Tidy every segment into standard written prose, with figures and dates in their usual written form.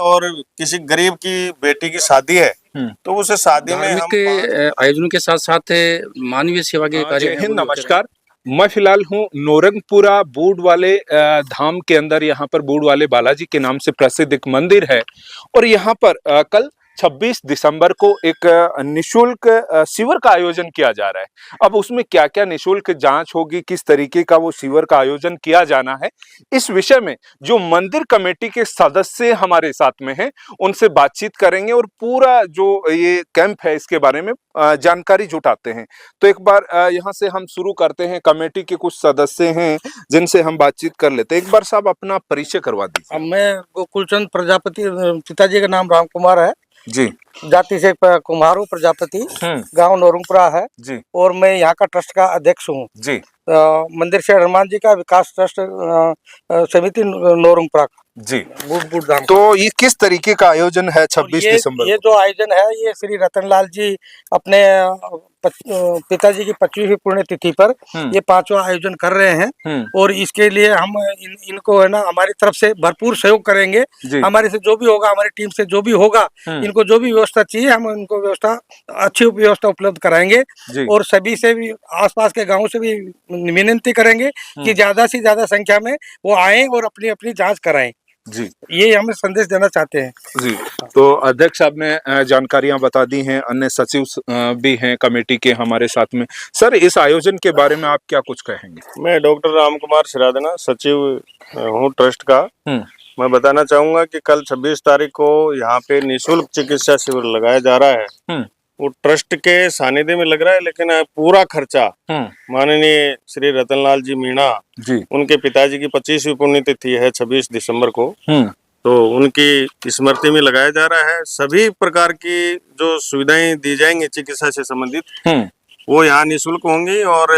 और किसी गरीब की बेटी की शादी है तो उसे शादी में धार्मिक हम के आयोजनों के साथ साथ मानवीय सेवा के कार्य जय हैं, वो हिंद, भी होते नमस्कार। मैं फिलहाल हूँ नौरंगपुरा बूड वाले धाम के अंदर। यहाँ पर बूड वाले बालाजी के नाम से प्रसिद्ध एक मंदिर है और यहाँ पर कल 26 दिसंबर को एक निशुल्क शिविर का आयोजन किया जा रहा है। अब उसमें क्या क्या निशुल्क जांच होगी, किस तरीके का वो शिविर का आयोजन किया जाना है, इस विषय में जो मंदिर कमेटी के सदस्य हमारे साथ में हैं उनसे बातचीत करेंगे और पूरा जो ये कैंप है इसके बारे में जानकारी जुटाते हैं। तो एक बार यहाँ से हम शुरू करते हैं। कमेटी के कुछ सदस्य हैं जिनसे हम बातचीत कर लेते हैं। एक बार साहब अपना परिचय करवा दीजिए। अब मैं गोकुलचंद प्रजापति, पिताजी का नाम राम कुमार है जी जाति से कुम्हारू प्रजापति, गांव नौरंगपुरा है जी और मैं यहाँ का ट्रस्ट का अध्यक्ष हूँ। जी मंदिर श्री हनुमान जी का विकास ट्रस्ट समिति नौरंगपुरा का जी। बूढ़ धाम। तो ये किस तरीके का आयोजन है 26 दिसंबर ये जो आयोजन है ये श्री रतनलाल जी अपने पिताजी की 25वीं पुण्यतिथि पर ये 5वां आयोजन कर रहे हैं और इसके लिए हम इनको है ना हमारी तरफ से भरपूर सहयोग करेंगे। हमारे से जो भी होगा, हमारी टीम से जो भी होगा, इनको जो भी व्यवस्था चाहिए हम इनको अच्छी व्यवस्था उपलब्ध कराएंगे और सभी से भी आसपास के गाँव से भी विनती करेंगे कि ज्यादा से ज्यादा संख्या में वो आए और अपनी अपनी जांच कराएं। जी, ये हमें संदेश देना चाहते हैं। जी, तो अध्यक्ष साहब ने जानकारियां बता दी हैं, अन्य सचिव भी हैं कमेटी के हमारे साथ में। सर, इस आयोजन के बारे में आप क्या कुछ कहेंगे? मैं डॉक्टर राम कुमार सिरादना, सचिव हूँ ट्रस्ट का। मैं बताना चाहूंगा कि कल 26 तारीख को यहाँ पे निःशुल्क चिकित्सा शिविर लगाया जा रहा है। वो ट्रस्ट के सानिध्य में लग रहा है, लेकिन पूरा खर्चा माननीय श्री रतनलाल जी मीणा जी, उनके पिताजी की 25वीं पुण्यतिथि है 26 दिसंबर को, तो उनकी स्मृति में लगाया जा रहा है। सभी प्रकार की जो सुविधाएं दी जाएंगी चिकित्सा से संबंधित वो यहाँ निःशुल्क होंगी और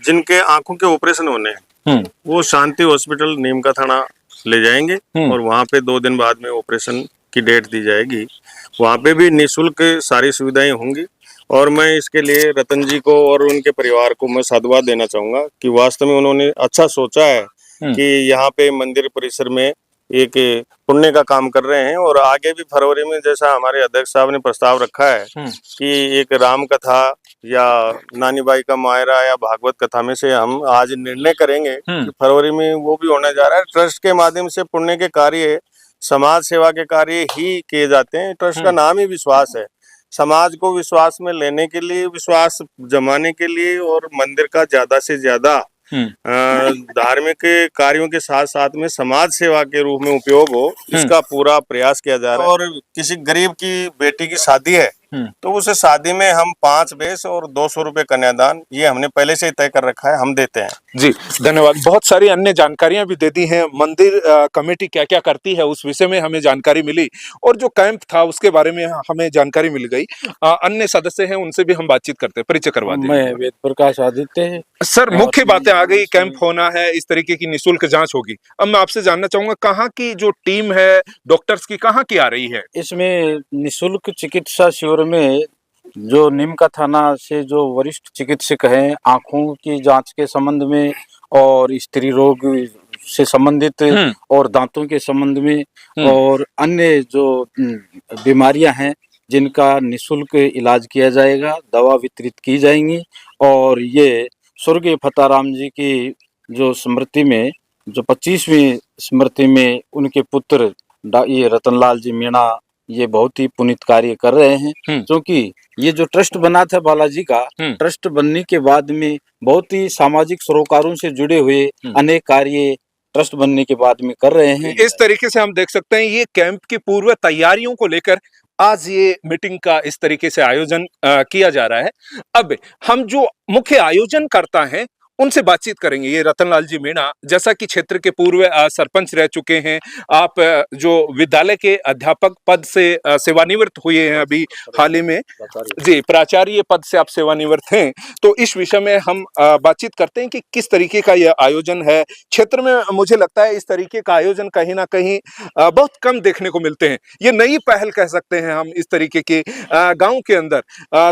जिनके आंखों के ऑपरेशन होने हैं वो शांति हॉस्पिटल नीम का थाना ले जाएंगे और वहाँ पे 2 दिन बाद में ऑपरेशन की डेट दी जाएगी। वहाँ पे भी निःशुल्क सारी सुविधाएं होंगी और मैं इसके लिए रतन जी को और उनके परिवार को मैं साधुवाद देना चाहूंगा कि वास्तव में उन्होंने अच्छा सोचा है कि यहाँ पे मंदिर परिसर में एक पुण्य का काम कर रहे हैं। और आगे भी फरवरी में जैसा हमारे अध्यक्ष साहब ने प्रस्ताव रखा है कि एक राम कथा या नानी बाई का मायरा या भागवत कथा में से हम आज निर्णय करेंगे कि फरवरी में वो भी होने जा रहा है। ट्रस्ट के माध्यम से पुण्य के कार्य, समाज सेवा के कार्य ही किए जाते हैं। ट्रस्ट का नाम ही विश्वास है। समाज को विश्वास में लेने के लिए, विश्वास जमाने के लिए और मंदिर का ज्यादा से ज्यादा धार्मिक कार्यों के साथ साथ में समाज सेवा के रूप में उपयोग हो, इसका पूरा प्रयास किया जा रहा है। और किसी गरीब की बेटी की शादी है तो उसे शादी में हम 5 बेस और 200 रुपए कन्यादान, ये हमने पहले से ही तय कर रखा है, हम देते हैं। जी, धन्यवाद। बहुत सारी अन्य जानकारियां भी दे दी हैं। मंदिर कमेटी क्या क्या करती है उस विषय में हमें जानकारी मिली और जो कैंप था उसके बारे में हमें जानकारी मिल गई। अन्य सदस्य हैं उनसे भी हम बातचीत करते हैं। परिचय करवा दें। मैं वेद प्रकाश आदित्य। सर, मुख्य बातें आ गई, कैंप होना है, इस तरीके की निःशुल्क जांच होगी। अब मैं आपसे जानना चाहूंगा कहाँ की जो टीम है डॉक्टर्स की कहाँ की आ रही है? इसमें निःशुल्क चिकित्सा शिविर में जो नीम का थाना से जो वरिष्ठ चिकित्सक हैं आंखों की जांच के संबंध में और स्त्री रोग से संबंधित और दांतों के संबंध में और अन्य जो बीमारियां हैं जिनका निःशुल्क इलाज किया जाएगा, दवा वितरित की जाएंगी। और ये स्वर्गीय फताराम जी की जो स्मृति में, जो 25वीं स्मृति में उनके पुत्र ये रतनलाल जी मीणा ये बहुत ही पुनीत कार्य कर रहे हैं। क्योंकि ये जो ट्रस्ट बना था बालाजी का, ट्रस्ट बनने के बाद में बहुत ही सामाजिक सरोकारों से जुड़े हुए अनेक कार्य ट्रस्ट बनने के बाद में कर रहे हैं। इस तरीके से हम देख सकते हैं ये कैंप की पूर्व तैयारियों को लेकर आज ये मीटिंग का इस तरीके से आयोजन किया जा रहा है। अब हम जो मुख्य आयोजन करता है उनसे बातचीत करेंगे। ये रतनलाल जी मीणा जैसा कि क्षेत्र के पूर्व सरपंच रह चुके हैं, आप जो विद्यालय के अध्यापक पद से सेवानिवृत्त हुए हैं अभी हाल ही में, जी प्राचार्य पद से आप सेवानिवृत्त हैं। तो इस विषय में हम बातचीत करते हैं कि किस तरीके का यह आयोजन है। क्षेत्र में मुझे लगता है इस तरीके का आयोजन कहीं ना कहीं बहुत कम देखने को मिलते हैं। ये नई पहल कह सकते हैं हम इस तरीके के गाँव के अंदर।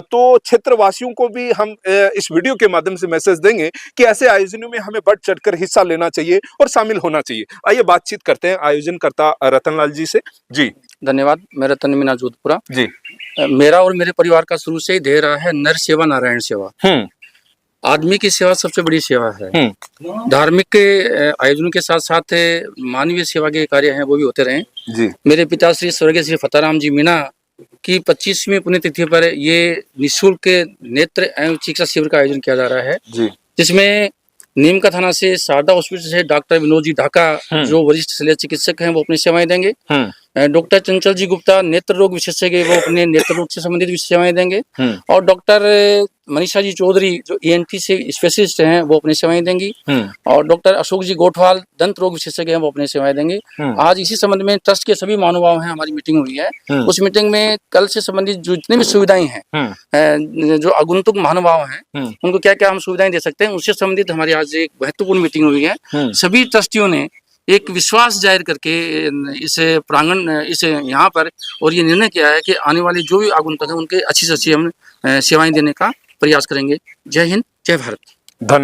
तो क्षेत्रवासियों को भी हम इस वीडियो के माध्यम से मैसेज देंगे कि ऐसे आयोजनों में हमें बढ़ चढ़कर हिस्सा लेना चाहिए और शामिल होना चाहिए। आइए बातचीत करते हैं आयोजनकर्ता रतनलाल जी से। जी धन्यवाद। मैं रतन मीना जोधपुरा। जी। मेरा और मेरे परिवार का शुरू से ही ध्येय रहा है नर सेवा नारायण सेवा। आदमी की सेवा सबसे बड़ी सेवा है। धार्मिक के आयोजनों के साथ साथ मानवीय सेवा के कार्य हैं वो भी होते रहे जी। मेरे पिता श्री स्वर्गीय श्री फताराम जी मीना की 25वीं पुण्यतिथि पर ये निःशुल्क नेत्र एवं चिकित्सा शिविर का आयोजन किया जा रहा है जी। जिसमें नीम का थाना से शारदा हॉस्पिटल से डॉक्टर विनोद जी ढाका जो वरिष्ठ शल्य चिकित्सक हैं वो अपनी सेवाएं देंगे। डॉक्टर चंचल जी गुप्ता नेत्र रोग विशेषज्ञ वो अपने नेत्र रोग से संबंधित भी सेवाएं देंगे। और डॉक्टर मनीषा जी चौधरी जो ENT से स्पेशलिस्ट हैं वो अपनी सेवाएं देंगी। और डॉक्टर अशोक जी गोठवाल दंत रोग विशेषज्ञ हैं वो अपनी सेवाएं देंगे। आज इसी संबंध में ट्रस्ट के सभी महानुभाव हैं हमारी मीटिंग हुई है। उस मीटिंग में कल से संबंधित जो जितनी भी सुविधाएं हैं जो आगंतुक महानुभाव हैं उनको क्या क्या हम सुविधाएं दे सकते हैं उससे संबंधित हमारी आज एक महत्वपूर्ण मीटिंग हुई है। सभी ट्रस्टियों ने एक विश्वास जाहिर करके इस प्रांगण इस यहाँ पर और ये निर्णय किया है कि आने वाले जो भी आगंतुक हैं उनके अच्छी से अच्छी हम सेवाएं देने का प्रयास करेंगे। जय हिंद, जय भारत। धन्यवाद।